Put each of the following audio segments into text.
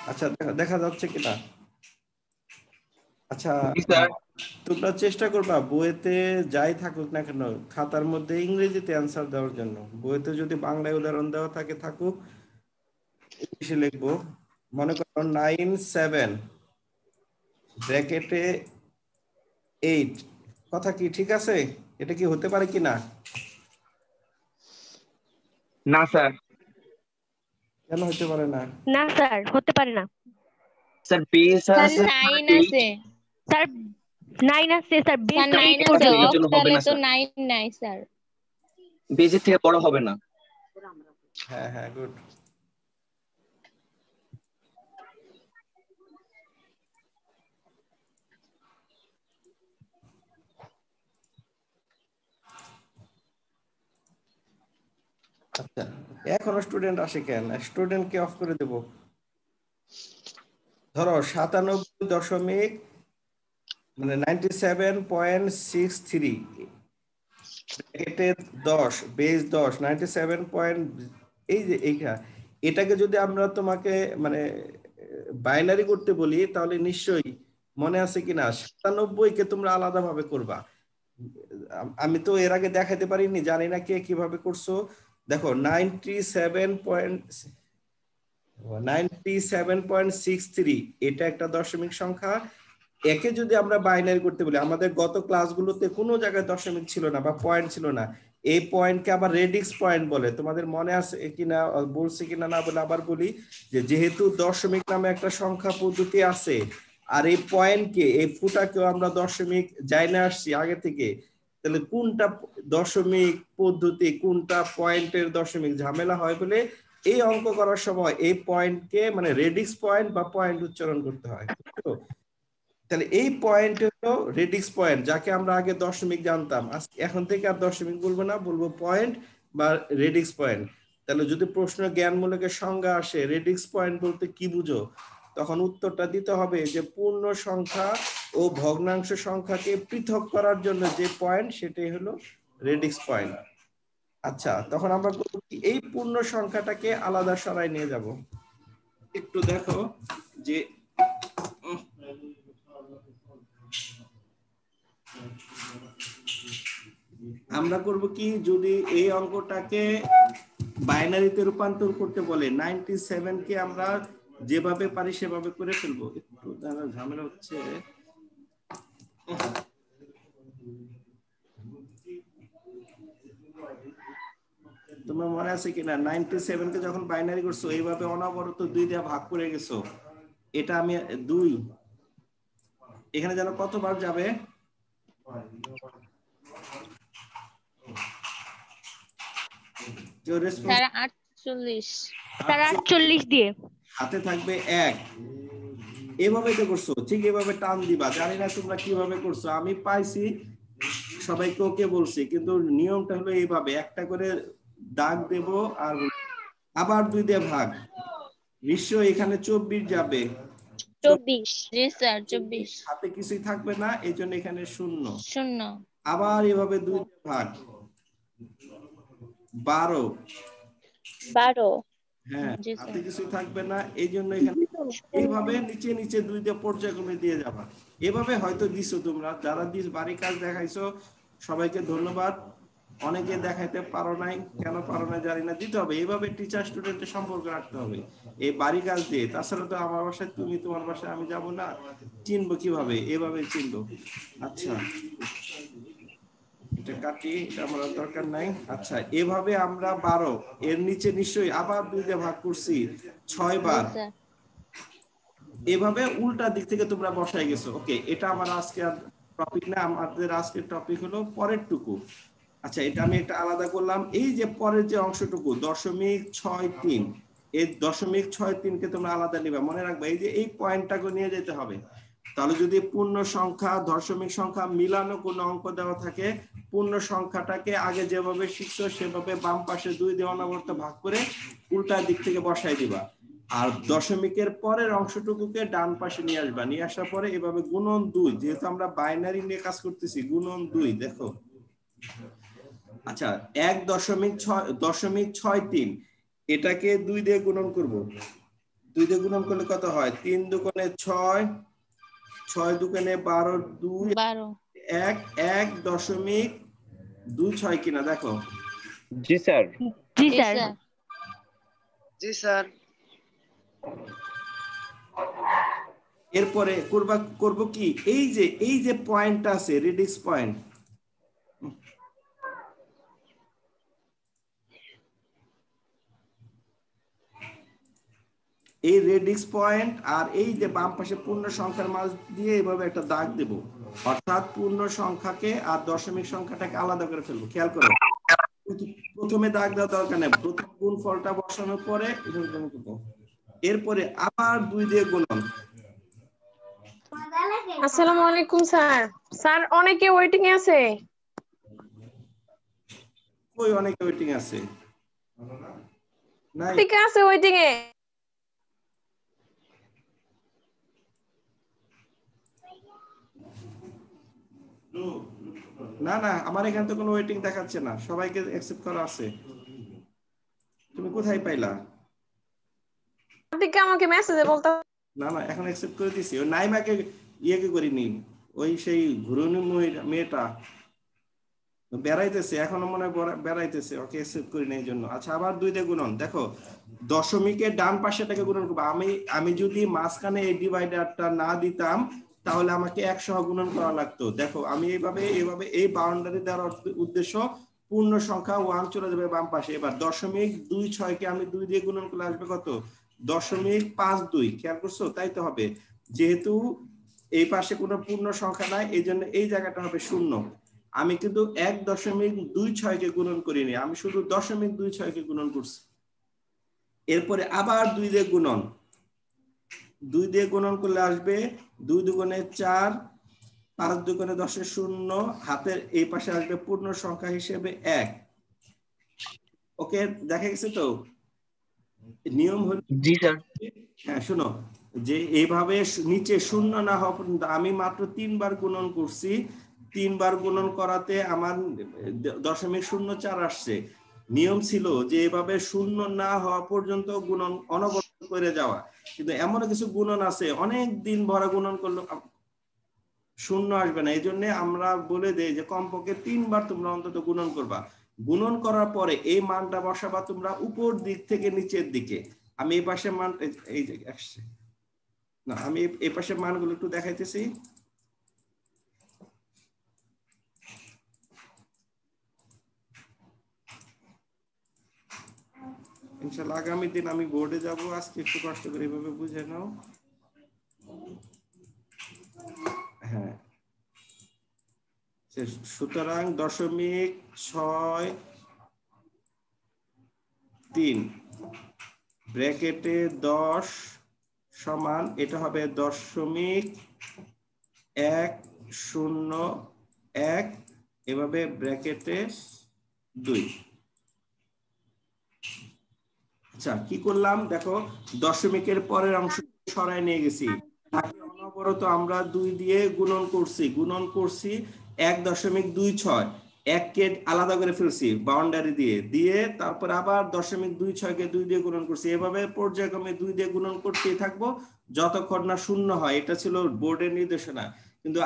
আচ্ছা দেখা যাচ্ছে কিনা? আচ্ছা জি স্যার। তোমরা চেষ্টা করবা বইতে যাই থাকুক না কেন খাতার মধ্যে ইংরেজিতে অ্যান্সার দেওয়ার জন্য। বইতে যদি বাংলায় উদাহরণ দেওয়া থাকে থাকুক, ইংলিশে লিখবো। মনে করো 9 7 ব্র্যাকেটে 8, কথা কি ঠিক আছে? এটা কি হতে পারে কিনা? না স্যার। কেন হতে পারে না? না স্যার, হতে পারে না স্যার বেস স্যার আছে 9 8, আছে। স্যার। 9 আছে স্যার, বেস স্যার তো 9 8 আছে, পড়বে। এই জন্য হবে অক্টালে না তো স্যার, 9 নাই স্যার। বেজের থেকে বড় হবে না। হ্যাঁ হ্যাঁ, গুড। আচ্ছা, এখনো স্টুডেন্ট আসে কেন? স্টুডেন্টকে অফ করে দেব। ধরো 97 মানে 97.63 ব্র্যাকেটে 10 বেস 10 97 পয়েন্ট, এই যে এইটা, এটাকে যদি আমরা তোমাকে মানে বাইনারি করতে বলি তাহলে নিশ্চয়ই মনে আছে কিনা 97 কে তোমরা আলাদা ভাবে করবা। আমি তো এর আগে দেখাতে পারিনি, জানি না কে কিভাবে করছো। দেখো 97.63 এটা একটা দশমিক সংখ্যা। একে যদি আমরা বাইনারি করতে বলি, আমাদের গত ক্লাসগুলোতে কোনো জায়গায় দশমিক ছিল না বা পয়েন্ট ছিল না। এই পয়েন্টকে আবার রেডিক্স পয়েন্ট বলে, তোমাদের মনে আছে কিনা, বলছি কিনা না বলে আবার বলি, যে যেহেতু দশমিক নামে একটা সংখ্যা পদ্ধতি আছে, আর এই পয়েন্টকে এই ফুটাকেও আমরা দশমিক জাইনে আসছি আগে থেকে, তাহলে কোনটা দশমিক পদ্ধতি কোনটা পয়েন্টের দশমিক ঝামেলা হয় বলে এই অঙ্ক করার সময় এই পয়েন্টকে মানে রেডিক্স পয়েন্ট বা পয়েন্ট উচ্চারণ করতে হয়। তাহলে এই পয়েন্ট হলো রেডিক্স পয়েন্ট, যাকে আমরা আগে দশমিক জানতাম, এখন থেকে আর দশমিক বলবো না, বলবো পয়েন্ট বা রেডিক্স পয়েন্ট। তাহলে যদি প্রশ্ন জ্ঞানমূলকের সংজ্ঞা আসে রেডিক্স পয়েন্ট বলতে কি বুঝো, তখন উত্তরটা দিতে হবে যে পূর্ণ সংখ্যা ও ভগ্নাংশ সংখ্যাকে পৃথক করার জন্য যে পয়েন্ট সেটাই হলো রেডিক্স পয়েন্ট। আচ্ছা, তখন আমরা করব কি, এই পূর্ণ সংখ্যাটাকে আলাদা সরাই নিয়ে যাব। একটু দেখো যে আমরা করব কি, যদি এই অঙ্কটাকে বাইনারিতে রূপান্তর করতে বলে 97 কে আমরা যেভাবে পারি সেভাবে করে ফেলবো। একটু ঝামেলা হচ্ছে। তোমার মনে আছে কিনা 97 কে যখন বাইনারি করছো এইভাবে অনবরত 2 দিয়ে ভাগ করে গেছো, এটা আমি 2 এখানে যেন কতবার যাবে? স্যার 48। স্যার 48 দিয়ে হাতে থাকবে 1, এভাবে তো করছো, ঠিক এভাবে টান দিবা। জানি না তোমরা কিভাবে করছো, আমি পাইছি সবাইকে ওকে বলছি, কিন্তু নিয়মটা হলো এইভাবে একটা করে দাগ দেব আর আবার 2 দিয়ে ভাগ, নিশ্চয়ই এখানে 24 যাবে। 24। জি স্যার 24। হাতে কিছুই থাকবে না, এই জন্য এখানে 0। 0। আবার এভাবে 2 দিয়ে ভাগ, 12। 12। হ্যাঁ, জি হাতে স্যার। কিছুই থাকবে না, এই জন্য এখানে এইভাবে নিচে নিচে 2 দিয়ে পর্যায়ক্রমে দিয়ে যাবা। এভাবে হয়তো দিছো তোমরা, যারা দিস বাড়ি কাজ দেখাইছো সবাইকে ধন্যবাদ। অনেকে দেখাইতে পারো নাই, কেন পারো না জানি না, দিতে হবে। এইভাবে টিচার স্টুডেন্টের সম্পর্ক রাখতে হবে এই বাড়ি কাজ দিয়ে। তাছাড়া তো আমার বাসায় তুমি, তোমার বাসায় আমি যাব না, চিনবো কিভাবে? এভাবে চিনবো। আচ্ছা, এটা কাটি, এটা আমার দরকার নাই। আচ্ছা, এভাবে আমরা 12 এর নিচে নিশ্চয়ই আবার 2 দিয়ে ভাগ করছি 6 জি বার। স্যার। এভাবে উল্টা দিক থেকে তোমরা বসাই গেছো। ওকে, এটা আমার আজকে টপিক না, আমাদের আজকের টপিক হলো পরের টুকু। আচ্ছা, এটা আমি একটা আলাদা করলাম। এই যে পরের যে অংশটুকু 0.63, এই 0.63 কে তোমরা আলাদা নিবা। মনে রাখবা এই যে এই পয়েন্টটাকে নিয়ে যেতে হবে। তাহলে যদি পূর্ণ সংখ্যা দশমিক সংখ্যা মিলানো কোনো অঙ্ক দেওয়া থাকে, পূর্ণ সংখ্যাটাকে আগে যেভাবে শিখছো সেভাবে বাম পাশে 2 দিয়ে অনবরত ভাগ করে উল্টা দিক থেকে বসাই দিবা। আর দশমিকের পরের অংশটুকুকে ডান পাশে নিয়ে আসবা। নিয়ে আসার পরে এভাবে গুণন 2, যেহেতু আমরা বাইনারি নিয়ে কাজ করতেছি, গুণন 2। দেখো, আচ্ছা 1.63 এটাকে 2 দিয়ে গুণন করব। 2 দিয়ে গুণন করলে কত হয়? 3 দুগুণে 6, 6 দুগুণে 12, 2 12 1 1.26 কিনা দেখো। জি স্যার। জি জি স্যার। স্যার জি স্যার। এরপরে করব কি, এই যে পয়েন্টটা আছে রেডিক্স পয়েন্ট, এই রেডিক্স পয়েন্ট আর এই যে বাম পাশে পূর্ণ সংখ্যার মাঝ দিয়ে এইভাবে একটা দাগ দেব, অর্থাৎ পূর্ণ সংখ্যাকে আর দশমিক সংখ্যাটাকে আলাদা করে ফেলবো। খেয়াল করো, প্রথমে দাগ দেওয়া দরকার নেই, প্রথম গুণফলটা বসানোর পরে এরপরে আবার 2 দিয়ে গুণন। আসসালামু আলাইকুম স্যার। স্যার অনেকে ওয়েটিং এ আছে। কই অনেকে ওয়েটিং আছে? নাই, ঠিক আছে ওয়েটিং এ। না না, আমার এখানে তো কোনো ওয়েটিং দেখাচ্ছে না, সবাইকে অ্যাকসেপ্ট করা আছে। তুমি কোথায় পাইলা? ঠিক আমাকে মেসেজে বলতে। না না, এখন অ্যাকসেপ্ট করে দিছি। ওই নাইমাকে ইয়েকে করিনি, ওই সেই ঘুরনি মেয়েটা বেড়াইতেছে, এখনো মনে হয় বেড়াইতেছে, ওকে অ্যাকসেপ্ট করি না এই জন্য। আচ্ছা, আবার 2 দিয়ে গুণন। দেখো দশমিকের ডান পাশেটাকে গুণন করবো। আমি যদি মাঝখানে এই ডিভাইডারটা না দিতাম তাহলে আমাকে 1 সহ গুণন করা লাগতো। দেখো আমি এইভাবে এই বাউন্ডারি দেওয়ার উদ্দেশ্য, পূর্ণ সংখ্যা 1 চলে যাবে বাম পাশে। এবার 0.26 কে আমি 2 দিয়ে গুণন করলে আসবে কত? 0.52। খেয়াল করছো? তাই তো হবে, যেহেতু এই পাশে কোনো পূর্ণ সংখ্যা নাই এই জন্য এই জায়গাটা হবে 0। আমি কিন্তু 1.26 কে গুণন করিনি, আমি শুধু 0.26 কে গুণন করছি। এরপরে আবার 2 দিয়ে গুণন। 2 দিয়ে গুণন করলে আসবে 2 দুগুণে 4, 5 দুগুণে 10 এর 0, হাতের এই পাশে আসবে পূর্ণ সংখ্যা হিসেবে 1। ওকে, দেখা গেছে তো? নিয়ম হলো, জি স্যার। হ্যাঁ শোনো, যে এইভাবে নিচে 0 না হওয়া পর্যন্ত আমি মাত্র 3 বার গুণন করছি। 3 বার গুণন করাতে আমার 0.04 আসছে। নিয়ম ছিল যে এভাবে 0 না হওয়া পর্যন্ত গুণন অনবরত করে যাওয়া, কিন্তু এমন কিছু গুণন আছে অনেক দিন ভরা গুণন করলে 0 আসবে না। এই জন্য আমরা বলে দেই যে কমপক্ষে 3 বার তোমরা অন্তত গুণন করবা। গুণন করার পরে এই মানটা বসাবা তোমরা উপর দিক থেকে নিচের দিকে। আমি এই পাশে মান, এই যে আসছে না, আমি এই পাশে মানগুলো একটু দেখাইতেছি। ইনশাআল্লাহ আগামী দিন আমি বোর্ডে যাব, আজকে একটু কষ্ট করে এভাবে বুঝে নাও। হ্যাঁ, সুতরাং 0.63 ব্র্যাকেটে 10 সমান, এটা হবে 0.101 এভাবে ব্র্যাকেটে 2। আচ্ছা, কি করলাম দেখো, দশমিকের পরের অংশ সরায় নিয়ে গেছি। অনবরত আমরা 2 দিয়ে গুণন করছি 1.26, 1 কে আলাদা করে ফেলছি বাউন্ডারি দিয়ে তারপর আবার 0.26 কে 2 দিয়ে গুণন করছি। এভাবে পর্যায়ক্রমে 2 দিয়ে গুণন করতেই থাকবো যতক্ষণ না 0 হয়। এটা ছিল বোর্ডের নির্দেশনা, কিন্তু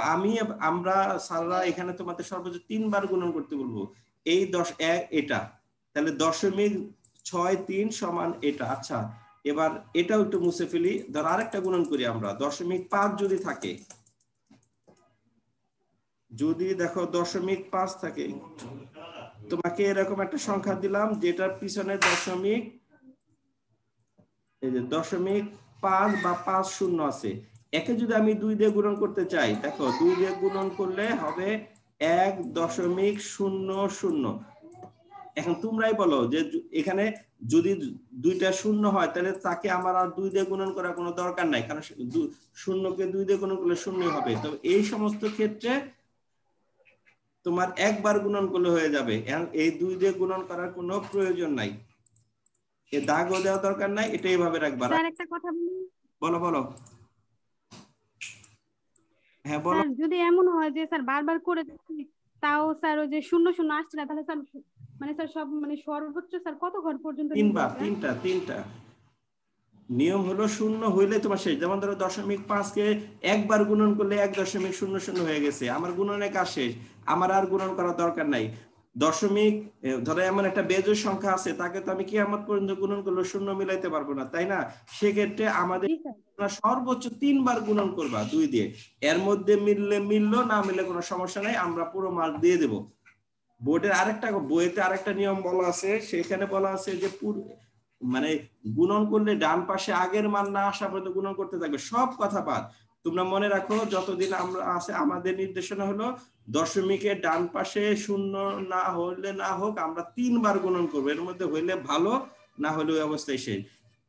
আমরা স্যাররা এখানে তোমাদের সর্বোচ্চ 3 বার গুণন করতে বলবো। এই 1 এটা, তাহলে 0.63 সমান এটা। আচ্ছা, এবার এটাও একটু মুছে ফেলি। ধর আরেকটা গুণন করি আমরা, 0.5 যদি থাকে, যদি দেখো 0.5 থাকে, তোমাকে এরকম একটা সংখ্যা দিলাম যেটার পিছনে দশমিক, এই যে 0.5 বা 5 শূন্য আছে। একে যদি আমি 2 দিয়ে গুণন করতে চাই, দেখো 2 দিয়ে গুণন করলে হবে 1.00। এখন তোমরাই বলো যে এখানে যদি 2টা 0 হয় তাহলে তাকে আমার আর 2 দিয়ে গুণন করার কোনো দরকার নাই, কারণ 0 কে 2 দিয়ে গুণন করলে 0 হবে। তবে এই সমস্ত ক্ষেত্রে তোমার একবার গুণন করলে হয়ে যাবে, এই 2 দিয়ে গুণন করার কোনো প্রয়োজন নাই, এ দাগও দেওয়া দরকার নাই। এটা এইভাবে রাখবা। স্যার একটা কথা বলি। বলো বলো। হ্যাঁ বলো। স্যার যদি এমন হয় যে স্যার বারবার করে তাও স্যার ওই যে 0 আসছে না, তাহলে স্যার মানে স্যার সব মানে সর্বোচ্চ স্যার কত ঘর পর্যন্ত 3 বার, তিনটা। নিয়ম হলো শূন্য হইলে তোমার শেষ। যেমন ধরো 0.5 কে একবার গুণন করলে 1.00 হয়ে গেছে, আমার গুণনের কাজ শেষ, আমার আর গুণন করার দরকার নাই। দশমিক ধরো এমন একটা বেজোড় সংখ্যা আছে, তাকে তো আমি কিয়ামত পর্যন্ত গুণন করলে শূন্য মিলাইতে পারবো না, তাই না? সেক্ষেত্রে আমাদের সর্বোচ্চ 3 বার গুণন করবা 2 দিয়ে। এর মধ্যে মিললে মিললো, না মিললে কোনো সমস্যা নাই, আমরা পুরো মার্ক দিয়ে দেব। বোর্ডের আরেকটা বইতে আরেকটা নিয়ম বলা আছে, সেখানে বলা আছে যে মানে গুণন করলে ডান পাশে আগের মান না আসা পর্যন্ত গুণন করতে থাকবে, সব কথা বাদ। তোমরা মনে রাখো, যতদিন আমরা আছে আমাদের নির্দেশনা হলো দশমিকের ডান পাশে শূন্য না হলে না হোক আমরা 3 বার গুণন করবো, এর মধ্যে হইলে ভালো, না হলে ওই অবস্থায় শেষ।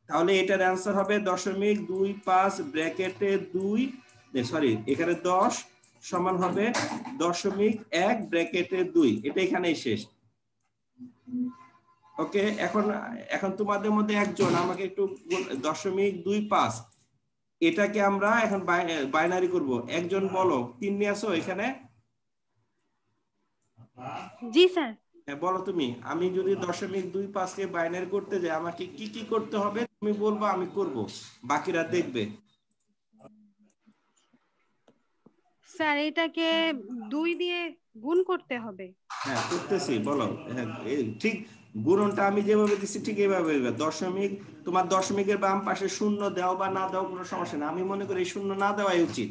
তাহলে এটার অ্যান্সার হবে 0.25 ব্র্যাকেটে 2, সরি এখানে 10 সমান হবে 0.1 ব্র্যাকেটে 2, এটা এখানেই শেষ। ওকে, এখন তোমাদের মধ্যে একজন আমাকে একটু 0.25 এটাকে আমরা এখন বাইনারি করব, একজন বলো। 3 নিয়ে আসো এখানে। জি স্যার। হ্যাঁ বলো তুমি। আমি যদি 0.25 কে বাইনারি করতে যাই আমাকে কি কি করতে হবে তুমি বলবো, আমি করব, বাকিরা দেখবে। স্যার এটাকে 2 দিয়ে গুণ করতে হবে। হ্যাঁ করতেছি, বলো। হ্যাঁ ঠিক, গুণনটা আমি যেভাবে দিচ্ছি ঠিক এইভাবে। দশমিক, তোমার দশমিকের বাম পাশে শূন্য দাও বা না দাও কোনো সমস্যা না, আমি মনে করি শূন্য না দেওয়াই উচিত,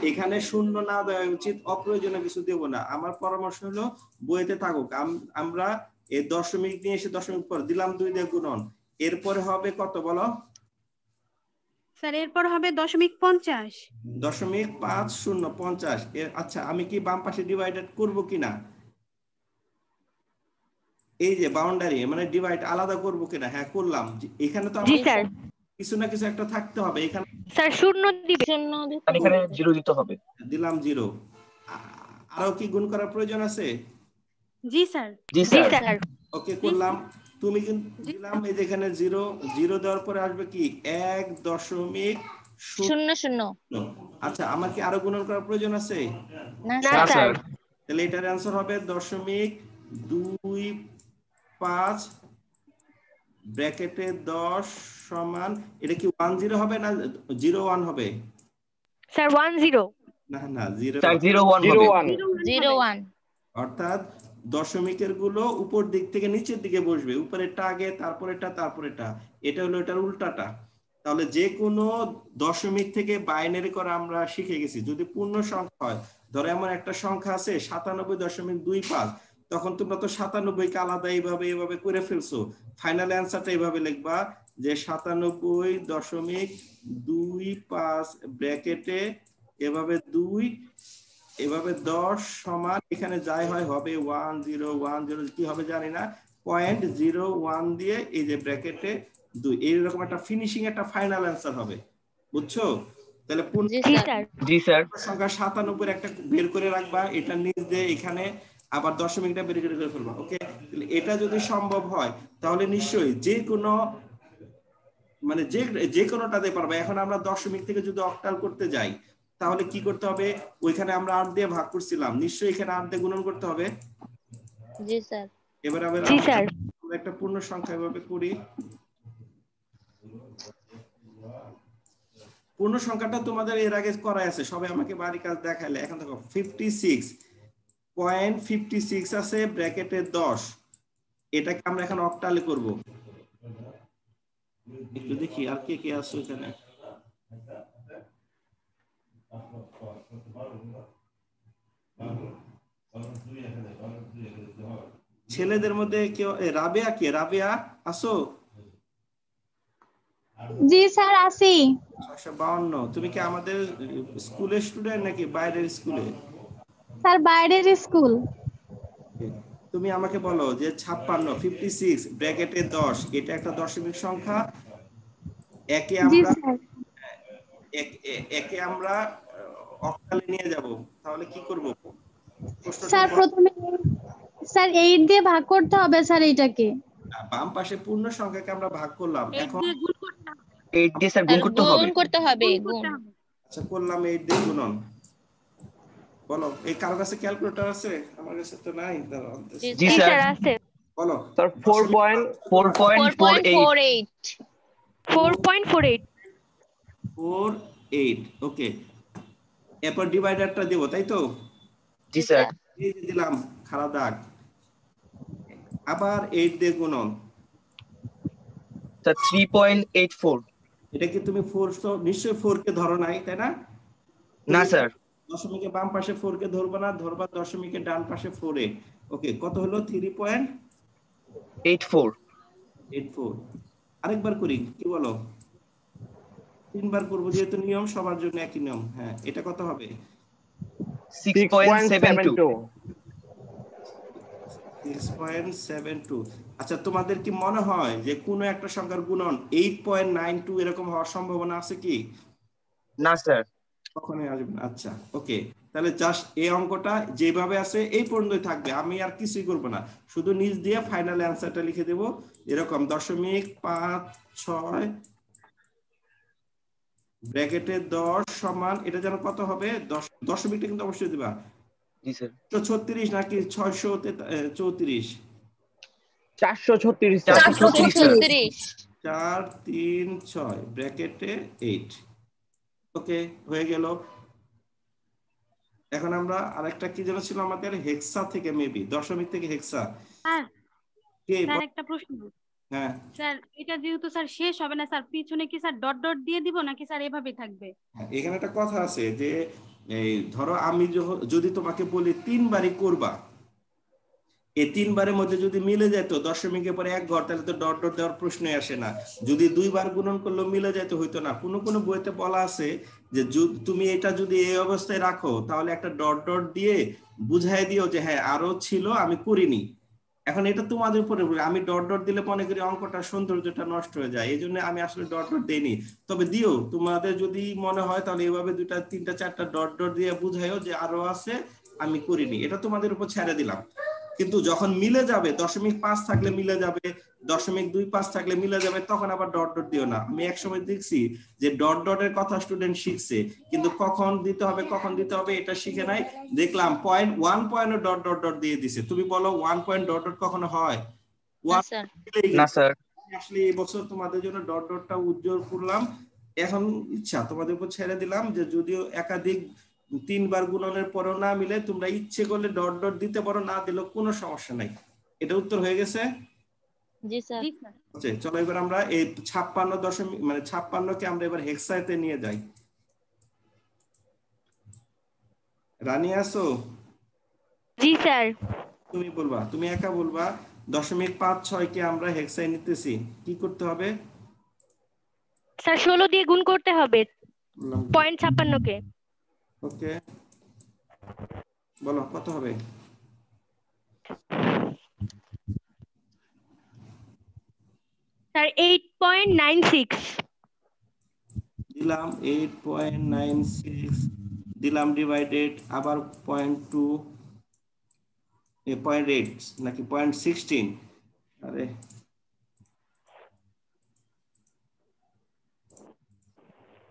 এখানে শূন্য না দেওয়াই উচিত, অপ্রয়োজনীয় কিছু দেব না। আমার পরামর্শ হলো বইতে থাকুক, আমরা এই দশমিক নিয়ে এসে দশমিক পর দিলাম 2 দিয়ে গুণন, এরপরে হবে কত বলো? স্যার এরপর হবে 0.50। 0.50 আচ্ছা, আমি কি বাম পাশে ডিভাইডেড করব কিনা, এই যে বাউন্ডারি মানে ডিভাইড আলাদা করব কিনা? হ্যাঁ করলাম। এখানে তো জি স্যার। কিছু না কিছু একটা থাকতে হবে, এখানে স্যার শূন্য দিবে। শূন্য এখানে 0 দিতে হবে। দিলাম 0। আরো কি গুণ করার প্রয়োজন আছে? জি স্যার। জি জি স্যার। স্যার। ওকে করলাম। তুমি কিন্তু দিলাম এই যে এখানে 0 দেওয়ার পরে আসবে কি 1.00। আচ্ছা, আমার কি আরো গুণন করার প্রয়োজন আছে? না না না স্যার। স্যার। তাহলে এটার অ্যান্সার হবে 0.25 ব্র্যাকেটে 10 সমান, এটা কি 10 হবে না 01 হবে? স্যার 10। না না 0, স্যার 01 হবে। 01 অর্থাৎ দশমিকের গুলো উপর দিক থেকে নিচের দিকে বসবে, উপরেরটা আগে তারপরেরটা তারপরেরটা, এটা হলো এটার উল্টাটা। তাহলে যে কোনো দশমিক থেকে বাইনারি করা আমরা শিখে গেছি। যদি পূর্ণ সংখ্যা হয়, ধরো এমন একটা সংখ্যা আছে 97.25, তখন তোমরা তো 97 কে আলাদা এইভাবে করে ফেলছো, ফাইনাল অ্যান্সারটা এইভাবে লিখবা যে 97.25 ব্র্যাকেটে এভাবে 2 এভাবে 10 সমান, এখানে যাই হয় হবে 1010, কি হবে জানি না, 0.01 দিয়ে এই যে ব্র্যাকেটে 2, এইরকম একটা ফিনিশিং একটা ফাইনাল অ্যান্সার হবে, বুঝছো? তাহলে পূর্ণ জি স্যার। জি স্যার। সংখ্যা 97 একটা বের করে রাখবা, এটা নিচ দিয়ে এখানে আবার দশমিকটা বের করে ফেলবা। ওকে, এটা যদি সম্ভব হয় তাহলে নিশ্চয়ই যে কোনো মানে যে কোনোটাতে পারবে। এখন আমরা দশমিক থেকে যদি অক্টাল করতে যাই তাহলে কি করতে হবে? ওইখানে আমরা 8 দিয়ে ভাগ করছিলাম, নিশ্চয়ই এখানে 8 দিয়ে গুণন করতে হবে। জি স্যার। এবার আমরা জি স্যার। একটা পূর্ণ সংখ্যা এভাবে করি। পূর্ণ সংখ্যাটা তোমাদের এর আগে করাই আছে, সবাই আমাকে বাড়ি কাজ দেখাইলে। এখন দেখো 56.56 আছে ব্র্যাকেটে 10, এটাকে আমরা এখন অক্টালে করব। একটু দেখি আর কে কে আছে এখানে। ছেলেদের মধ্যে কেউ রাবেয়া, কে রাবেয়া আসো? জি স্যার আছি। 652। তুমি কি আমাদের স্কুলের স্টুডেন্ট নাকি বাইরের স্কুলে? স্যার বাইরের স্কুল। তুমি আমাকে বলো যে 56 ব্র্যাকেটে 10 এটা একটা দশমিক সংখ্যা, একে আমরা অক্টালে নিয়ে যাব, তাহলে কি করব? স্যার প্রথমে স্যার 8 দিয়ে ভাগ করতে হবে স্যার এইটাকে। বাম পাশে পূর্ণ সংখ্যাকে আমরা ভাগ করলাম, এখন 8 দিয়ে স্যার গুণ করতে হবে। গুণ করতে হবে, গুণ। আচ্ছা করলাম 8 দিয়ে গুণন। বলো, এই কারো কাছে ক্যালকুলেটর আছে? আমার কাছে তো নাই। জি জি স্যার। স্যার আছে। বলো স্যার 4.48। 4.48 48 ওকে এরপর ডিভাইডারটা দেব তাই তো জি স্যার এই যে দিলাম খাড়া দাগ আবার 8 দিয়ে গুণন স্যার 3.84 এটা কি তুমি 4 তো নিশ্চয়ই 4 কে ধরো নাই তাই না না স্যার দশমিকের বাম পাশে 4 কে ধরবা না ধরবা দশমিকের ডান পাশে 4 এ ওকে কত হলো 84 3.84 আরেকবার করি কি বলো তিনবার করব যেহেতু নিয়ম সবার জন্য একই নিয়ম হ্যাঁ এটা কত হবে 6.72 6.72 আচ্ছা তোমাদের কি মনে হয় যে কোনো একটা সংখ্যার গুণন 8.92 এরকম হওয়ার সম্ভাবনা আছে কি না স্যার কখনোই আসবে না আচ্ছা ওকে তাহলে জাস্ট এই অঙ্কটা যেভাবে আছে এই পর্যন্তই থাকবে আমি আর কিছুই করব না শুধু নিচ দিয়ে ফাইনাল অ্যানসারটা লিখে দেব এরকম 0.56 ব্র্যাকেটে 10 সমান এটা যেন কত হবে 10 দশমিকটা কিন্তু অবশ্যই দিবা জি স্যার তো 36 নাকি 634 436 436 4 3 6 ব্র্যাকেটে 8 ওকে হয়ে গেল এখন আমরা আরেকটা কি যেন ছিল আমাদের হেক্সা থেকে মেবি দশমিক থেকে হেক্সা স্যার কে স্যার একটা প্রশ্ন হ্যাঁ স্যার এটা যেহেতু স্যার শেষ হবে না স্যার পিছনে কি স্যার ডট ডট দিয়ে দিব নাকি স্যার এভাবেই থাকবে হ্যাঁ, এখানে একটা কথা আছে যে এই ধরো আমি যদি তোমাকে বলি 3 বারই করবা এই 3 বারের মধ্যে যদি মিলে যেত দশমিকের পরে এক ঘর তাহলে তো ডট ডট দেওয়ার প্রশ্নই আসে না যদি 2 বার গুণন করলেও মিলে যেত হইতো না কোনো কোনো বইতে বলা আছে যে তুমি এটা যদি এই অবস্থায় রাখো তাহলে একটা ডট ডট দিয়ে বুঝাই দিও যে হ্যাঁ আরো ছিল আমি করিনি এখন এটা তোমাদের উপরে আমি ডট ডট দিলে মনে করি অঙ্কটা সৌন্দর্যটা নষ্ট হয়ে যায় এই জন্য আমি আসলে ডট ডট দেইনি তবে দিও তোমাদের যদি মনে হয় তাহলে এভাবে 2টা 3টা 4টা ডট ডট দিয়ে বুঝাইও যে আরো আছে আমি করিনি এটা তোমাদের উপর ছেড়ে দিলাম কিন্তু যখন মিলে যাবে 0.5 থাকলে মিলে যাবে 0.25 থাকলে মিলে যাবে তখন আবার ডট ডট দিও না আমি একসময় দেখছি যে ডট ডটের কথা স্টুডেন্ট শিখছে কিন্তু কখন দিতে হবে এটা শিখে নাই দেখলাম পয়েন্ট 1 পয়েন্টও ডট ডট ডট দিয়ে দিছে তুমি বলো 1 পয়েন্ট ডট ডট কখনো হয় না স্যার না স্যার আসলে এই বছর তোমাদের জন্য ডট ডটটা উজ্জ্বল করলাম এখন ইচ্ছা তোমাদের উপর ছেড়ে দিলাম যে যদিও একাধিক 3 বার গুণনের পরেও না মিলে তোমরা ইচ্ছে করলে ডট ডট দিতে পারো না দিলেও কোনো সমস্যা নাই এটা উত্তর হয়ে গেছে জি স্যার জি স্যার আচ্ছা চলো এবার আমরা এই 56 দশমিক মানে 56 কে আমরা এবার হেক্সাতে নিয়ে যাই রানী আসো জি স্যার তুমি বলবা তুমি একা বলবা 0.56 কে আমরা হেক্সায় নিতেছি কি করতে হবে স্যার 16 দিয়ে গুণ করতে হবে 0.56 কে ওকে বলো কত হবে স্যার 8.96 দিলাম 8.96 দিলাম ডিভাইডেড আবার 0.2 0.8 নাকি 0.16 আরে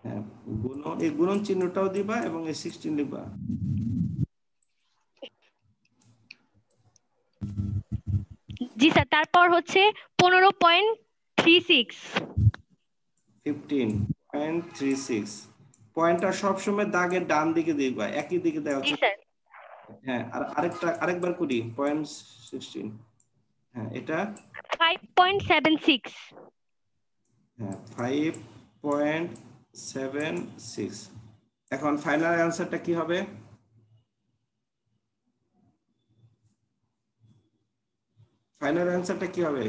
হ্যাঁ গুণন এই গুণন চিহ্নটাও দিবা এবং এই 16 লিখবা জি স্যার তারপর হচ্ছে 15.36 15.36 পয়েন্টটা সবসময় দাগের ডান দিকে দিবা একই দিকে দেওয়া জি স্যার হ্যাঁ আর আরেকবার করি 0.16 হ্যাঁ এটা 5.76 হ্যাঁ 5.76 এখন ফাইনাল অ্যানসারটা কি হবে ফাইনাল অ্যানসারটা কি হবে